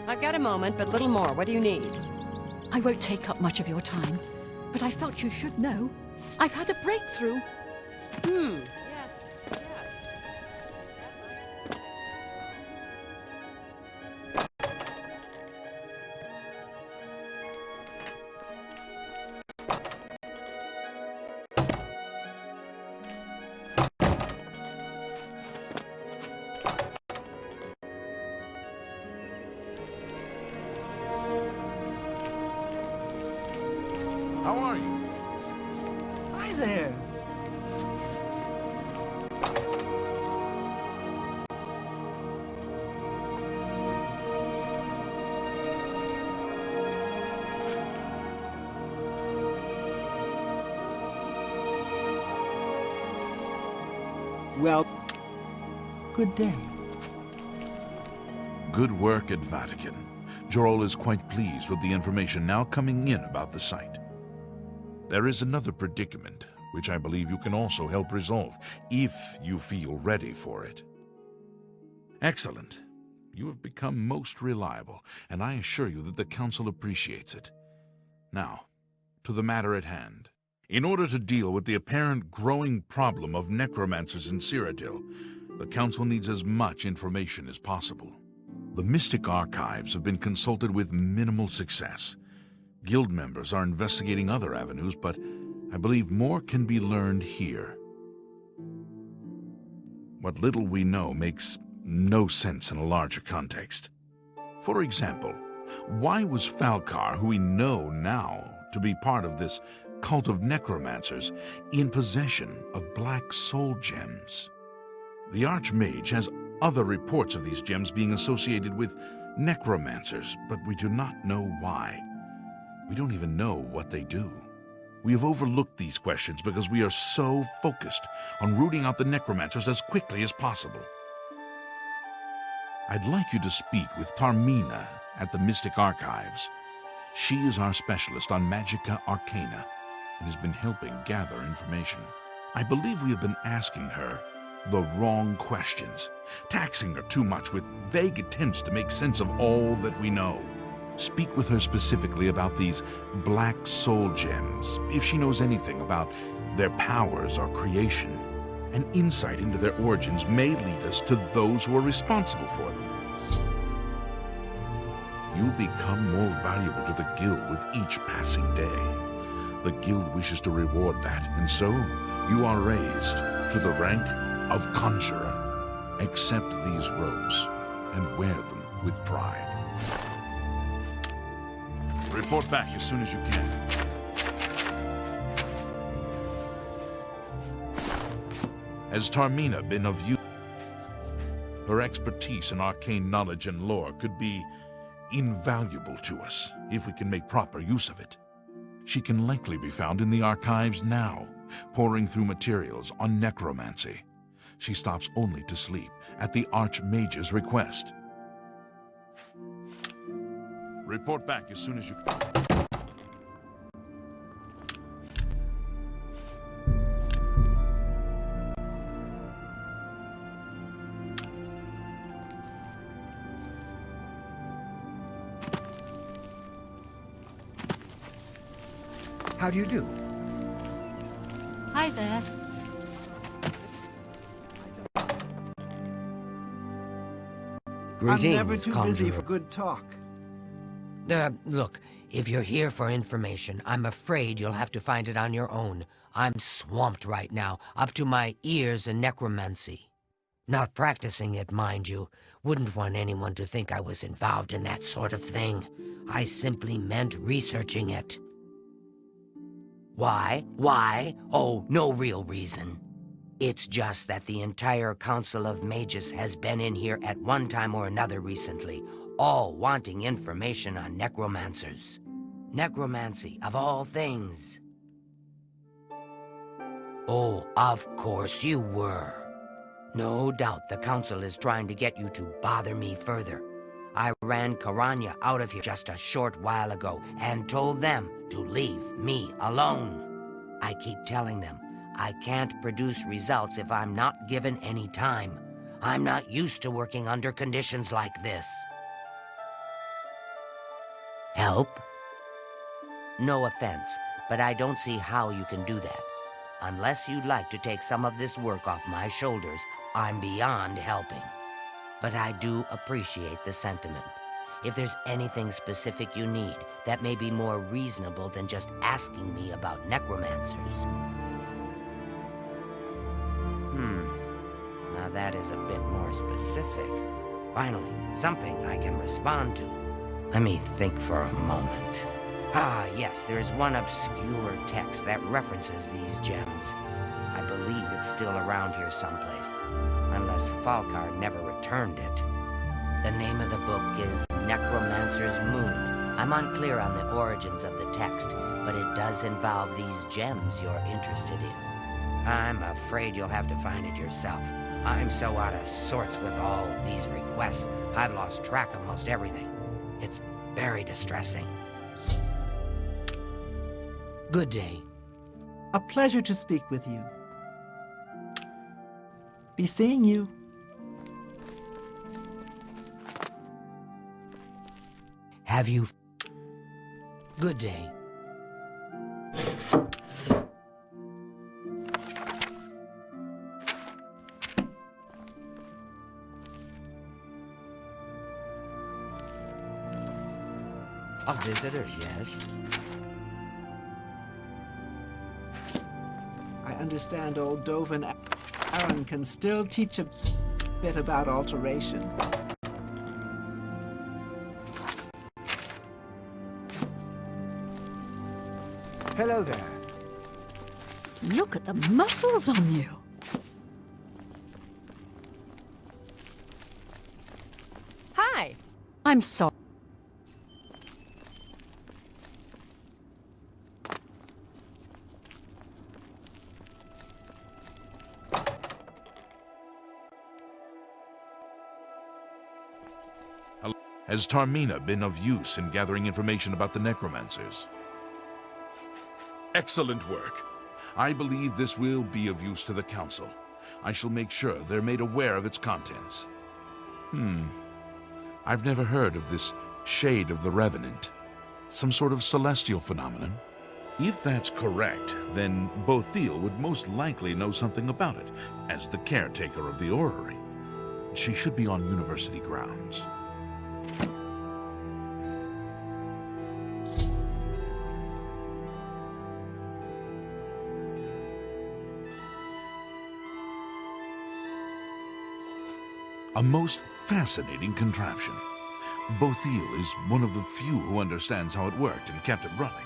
I've got a moment, but little more. What do you need? I won't take up much of your time, but I felt you should know. I've had a breakthrough. Yes. How are you? Hi there. Well, good day. Good work at Vatican. Jorol is quite pleased with the information now coming in about the site. There is another predicament, which I believe you can also help resolve, if you feel ready for it. Excellent. You have become most reliable, and I assure you that the Council appreciates it. Now, to the matter at hand. In order to deal with the apparent growing problem of necromancers in Cyrodiil, the Council needs as much information as possible. The Mystic Archives have been consulted with minimal success. Guild members are investigating other avenues, but I believe more can be learned here. What little we know makes no sense in a larger context. For example, why was Falcar, who we know now to be part of this cult of necromancers, in possession of black soul gems? The Archmage has other reports of these gems being associated with necromancers, but we do not know why. We don't even know what they do. We have overlooked these questions because we are so focused on rooting out the necromancers as quickly as possible. I'd like you to speak with Tarmina at the Mystic Archives. She is our specialist on Magica Arcana and has been helping gather information. I believe we have been asking her the wrong questions, taxing her too much with vague attempts to make sense of all that we know. Speak with her specifically about these black soul gems, if she knows anything about their powers or creation. An insight into their origins may lead us to those who are responsible for them. You become more valuable to the Guild with each passing day. The Guild wishes to reward that, and so you are raised to the rank of Conjurer. Accept these robes and wear them with pride. Report back as soon as you can. Has Tarmina been of use? Her expertise in arcane knowledge and lore could be invaluable to us if we can make proper use of it. She can likely be found in the archives now, poring through materials on necromancy. She stops only to sleep at the Archmage's request. Report back as soon as you can. How do you do? Hi there. Greetings, I'm never too busy Conjurer. for good talk. Look, if you're here for information, I'm afraid you'll have to find it on your own. I'm swamped right now, up to my ears in necromancy. Not practicing it, mind you. Wouldn't want anyone to think I was involved in that sort of thing. I simply meant researching it. Why? Why? Oh, no real reason. It's just that the entire Council of Mages has been in here at one time or another recently, all wanting information on necromancers. Necromancy, of all things. Oh, of course you were. No doubt the council is trying to get you to bother me further. I ran Karanya out of here just a short while ago and told them to leave me alone. I keep telling them I can't produce results if I'm not given any time. I'm not used to working under conditions like this. Help? No offense, but I don't see how you can do that. Unless you'd like to take some of this work off my shoulders, I'm beyond helping. But I do appreciate the sentiment. If there's anything specific you need, that may be more reasonable than just asking me about necromancers. Now that is a bit more specific. Finally, something I can respond to. Let me think for a moment. Ah, yes, there's one obscure text that references these gems. I believe it's still around here someplace, unless Falkar never returned it. The name of the book is Necromancer's Moon. I'm unclear on the origins of the text, but it does involve these gems you're interested in. I'm afraid you'll have to find it yourself. I'm so out of sorts with all of these requests, I've lost track of most everything. It's very distressing. Good day. A pleasure to speak with you. Be seeing you. Have you... Good day. A visitor, yes. I understand old Dovin Aaron can still teach a bit about alteration. Hello there. Look at the muscles on you. Hi. I'm sorry. Has Tarmina been of use in gathering information about the necromancers? Excellent work. I believe this will be of use to the Council. I shall make sure they're made aware of its contents. I've never heard of this Shade of the Revenant. Some sort of celestial phenomenon? If that's correct, then Bothil would most likely know something about it, as the caretaker of the orrery. She should be on university grounds. A most fascinating contraption. Bothil is one of the few who understands how it worked and kept it running.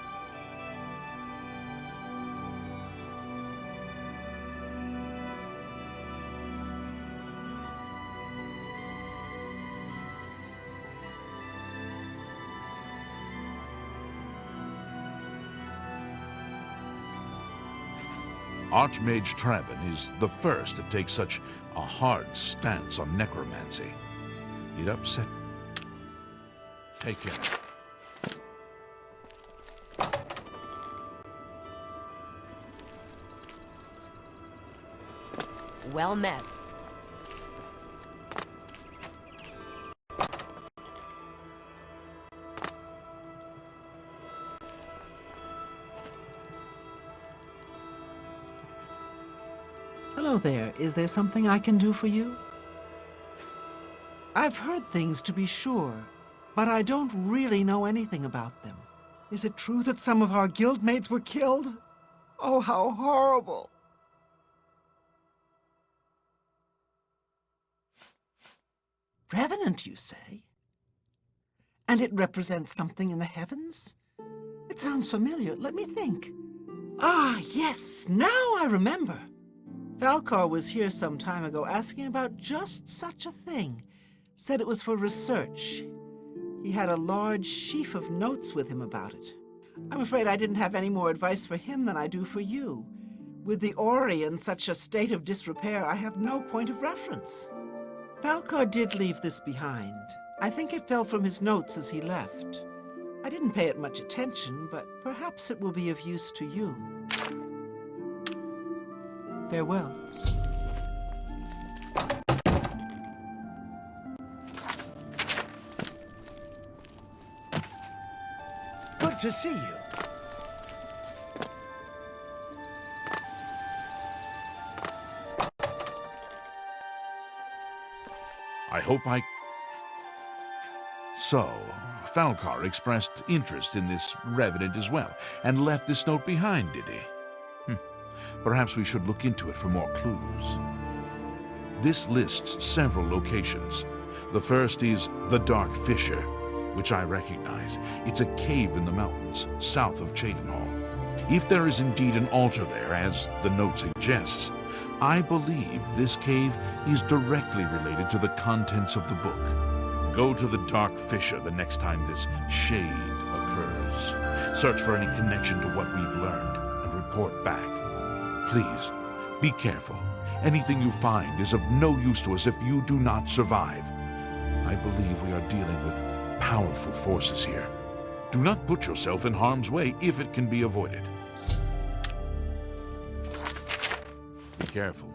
Archmage Traven is the first to take such a hard stance on necromancy. It upset... Take care. Well met. Hello there. Is there something I can do for you? I've heard things, to be sure, but I don't really know anything about them. Is it true that some of our guildmates were killed? Oh, how horrible! Revenant, you say? And it represents something in the heavens? It sounds familiar. Let me think. Ah, yes, now I remember. Falkar was here some time ago asking about just such a thing. Said it was for research. He had a large sheaf of notes with him about it. I'm afraid I didn't have any more advice for him than I do for you. With the Ori in such a state of disrepair, I have no point of reference. Falcar did leave this behind. I think it fell from his notes as he left. I didn't pay it much attention, but perhaps it will be of use to you. Farewell. Good to see you. I hope I... So, Falcar expressed interest in this revenant as well, and left this note behind, did he? Perhaps we should look into it for more clues. This lists several locations. The first is the Dark Fissure, which I recognize. It's a cave in the mountains, south of Cheydinhal. If there is indeed an altar there, as the note suggests, I believe this cave is directly related to the contents of the book. Go to the Dark Fissure the next time this shade occurs. Search for any connection to what we've learned and report back. Please, be careful. Anything you find is of no use to us if you do not survive. I believe we are dealing with powerful forces here. Do not put yourself in harm's way if it can be avoided. Be careful.